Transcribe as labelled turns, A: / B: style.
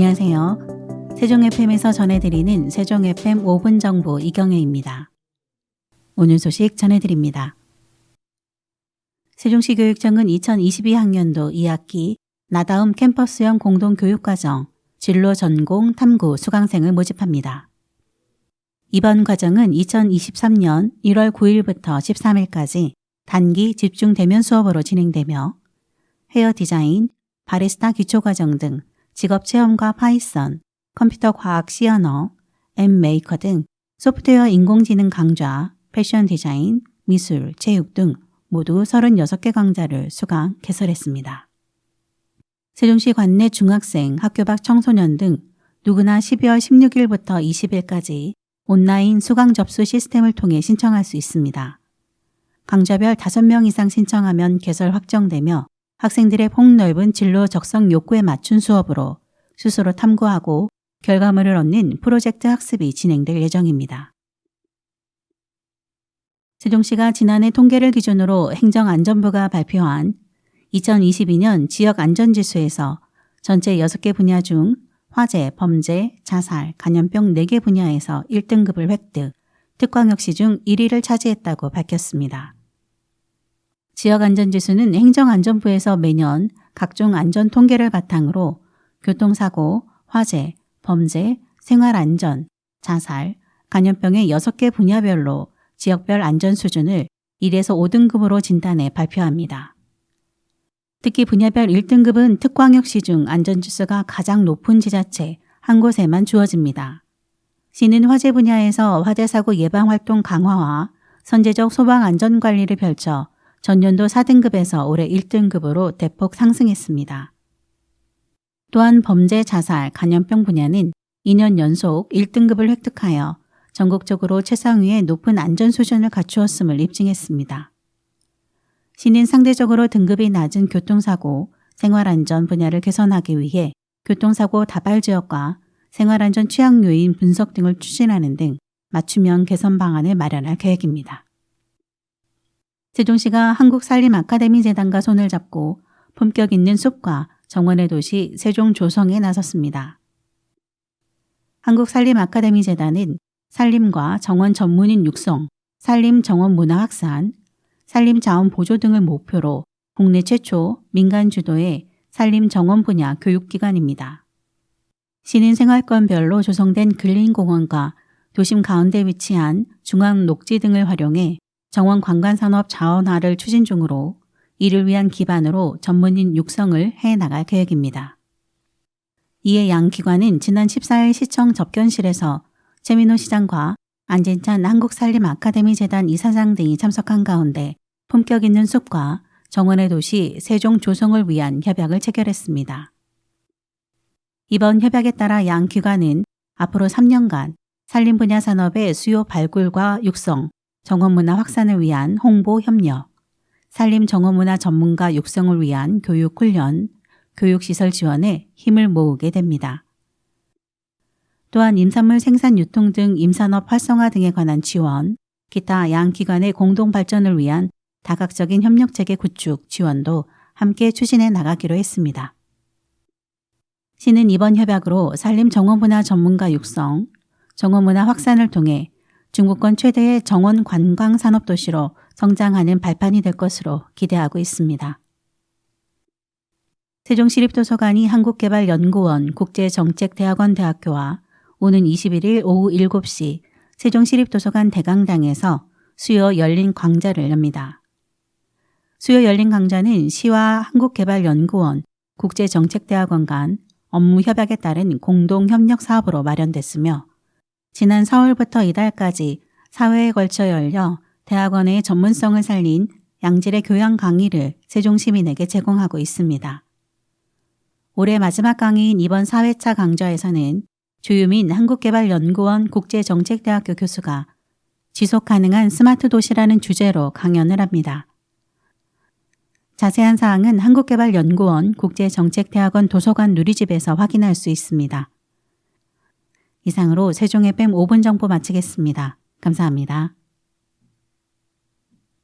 A: 안녕하세요. 세종 FM에서 전해드리는 세종 FM 5분 정보 이경혜입니다. 오늘 소식 전해드립니다. 세종시 교육청은 2022학년도 2학기 나다움 캠퍼스형 공동교육과정 진로 전공 탐구 수강생을 모집합니다. 이번 과정은 2023년 1월 9일부터 13일까지 단기 집중 대면 수업으로 진행되며 헤어 디자인, 바리스타 기초과정 등 직업체험과 파이썬, 컴퓨터 과학 C언어, 앱 메이커 등 소프트웨어 인공지능 강좌, 패션 디자인, 미술, 체육 등 모두 36개 강좌를 수강, 개설했습니다. 세종시 관내 중학생, 학교 밖 청소년 등 누구나 12월 16일부터 20일까지 온라인 수강 접수 시스템을 통해 신청할 수 있습니다. 강좌별 5명 이상 신청하면 개설 확정되며 학생들의 폭넓은 진로 적성 욕구에 맞춘 수업으로 스스로 탐구하고 결과물을 얻는 프로젝트 학습이 진행될 예정입니다. 세종시가 지난해 통계를 기준으로 행정안전부가 발표한 2022년 지역안전지수에서 전체 6개 분야 중 화재, 범죄, 자살, 감염병 4개 분야에서 1등급을 획득, 특광역시 중 1위를 차지했다고 밝혔습니다. 지역안전지수는 행정안전부에서 매년 각종 안전 통계를 바탕으로 교통사고, 화재, 범죄, 생활안전, 자살, 감염병의 6개 분야별로 지역별 안전 수준을 1에서 5등급으로 진단해 발표합니다. 특히 분야별 1등급은 특광역시 중 안전지수가 가장 높은 지자체 한 곳에만 주어집니다. 시는 화재 분야에서 화재사고 예방활동 강화와 선제적 소방안전관리를 펼쳐 전년도 4등급에서 올해 1등급으로 대폭 상승했습니다. 또한 범죄, 자살, 감염병 분야는 2년 연속 1등급을 획득하여 전국적으로 최상위의 높은 안전 수준을 갖추었음을 입증했습니다. 시는 상대적으로 등급이 낮은 교통사고, 생활안전 분야를 개선하기 위해 교통사고 다발 지역과 생활안전 취약 요인 분석 등을 추진하는 등 맞춤형 개선 방안을 마련할 계획입니다. 세종시가 한국산림아카데미재단과 손을 잡고 품격 있는 숲과 정원의 도시 세종 조성에 나섰습니다. 한국산림아카데미재단은 산림과 정원 전문인 육성, 산림 정원 문화 확산, 산림 자원 보조 등을 목표로 국내 최초 민간 주도의 산림 정원 분야 교육기관입니다. 시는 생활권별로 조성된 근린공원과 도심 가운데 위치한 중앙 녹지 등을 활용해 정원 관광산업 자원화를 추진 중으로 이를 위한 기반으로 전문인 육성을 해나갈 계획입니다. 이에 양 기관은 지난 14일 시청 접견실에서 최민호 시장과 안진찬 한국산림아카데미재단 이사장 등이 참석한 가운데 품격 있는 숲과 정원의 도시 세종 조성을 위한 협약을 체결했습니다. 이번 협약에 따라 양 기관은 앞으로 3년간 산림 분야 산업의 수요 발굴과 육성, 정원문화 확산을 위한 홍보 협력, 산림 정원문화 전문가 육성을 위한 교육 훈련, 교육시설 지원에 힘을 모으게 됩니다. 또한 임산물 생산 유통 등 임산업 활성화 등에 관한 지원, 기타 양 기관의 공동 발전을 위한 다각적인 협력체계 구축 지원도 함께 추진해 나가기로 했습니다. 시는 이번 협약으로 산림 정원문화 전문가 육성, 정원문화 확산을 통해 중부권 최대의 정원 관광 산업 도시로 성장하는 발판이 될 것으로 기대하고 있습니다. 세종시립도서관이 한국개발연구원 국제정책대학원 대학교와 오는 21일 오후 7시 세종시립도서관 대강당에서 수요 열린 강좌를 엽니다. 수요 열린 강좌는 시와 한국개발연구원 국제정책대학원 간 업무 협약에 따른 공동협력 사업으로 마련됐으며 지난 4월부터 이달까지 4회에 걸쳐 열려 대학원의 전문성을 살린 양질의 교양 강의를 세종시민에게 제공하고 있습니다. 올해 마지막 강의인 이번 4회차 강좌에서는 조유민 한국개발연구원 국제정책대학교 교수가 지속가능한 스마트 도시라는 주제로 강연을 합니다. 자세한 사항은 한국개발연구원 국제정책대학원 도서관 누리집에서 확인할 수 있습니다. 이상으로 세종 FM 5분 정보 마치겠습니다. 감사합니다.